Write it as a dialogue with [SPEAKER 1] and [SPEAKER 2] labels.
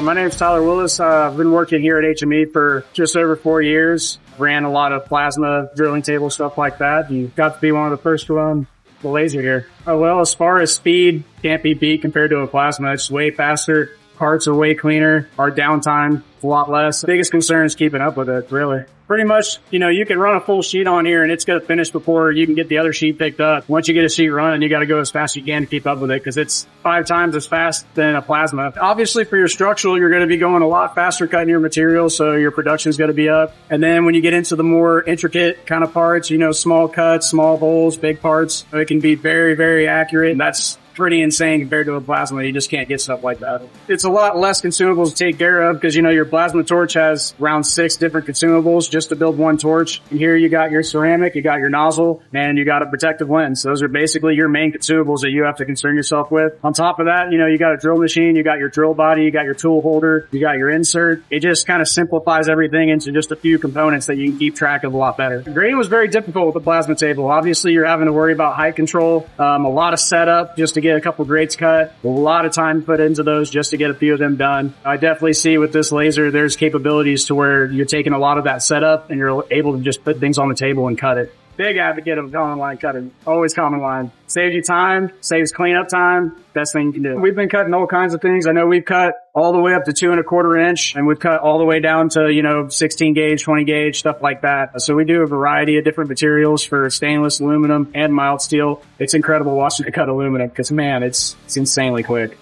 [SPEAKER 1] My name is Tyler Willis. I've been working here at HME for just over 4 years. Ran a lot of plasma, drilling table, stuff like that. You got to be one of the first to run the laser here. Well, as far as speed, can't be beat compared to a plasma. It's way faster. Parts are way cleaner. Our downtime is a lot less. The biggest concern is keeping up with it, really. Pretty much, you can run a full sheet on here and it's going to finish before you can get the other sheet picked up. Once you get a sheet running, you got to go as fast as you can to keep up with it because it's 5 times as fast than a plasma. Obviously, for your structural, you're going to be going a lot faster cutting your material, so your production is going to be up. And then when you get into the more intricate kind of parts, small cuts, small holes, big parts, it can be very, very accurate. And that's pretty insane compared to a plasma. You just can't get stuff like that. It's a lot less consumables to take care of because, your plasma torch has around 6 different consumables just to build one torch. And here you got your ceramic, you got your nozzle, and you got a protective lens. Those are basically your main consumables that you have to concern yourself with. On top of that, you got a drill machine, you got your drill body, you got your tool holder, you got your insert. It just kind of simplifies everything into just a few components that you can keep track of a lot better. Grading was very difficult with the plasma table. Obviously, you're having to worry about height control, a lot of setup just to get a couple grades cut, a lot of time put into those just to get a few of them done. I definitely see with this laser, there's capabilities to where you're taking a lot of that setup and you're able to just put things on the table and cut it. Big advocate of common line cutting. Always common line. Saves you time, saves cleanup time. Best thing you can do. We've been cutting all kinds of things. I know we've cut all the way up to 2 1/4 inch and we've cut all the way down to, 16 gauge, 20 gauge, stuff like that. So we do a variety of different materials for stainless, aluminum, and mild steel. It's incredible watching it cut aluminum because, man, it's insanely quick.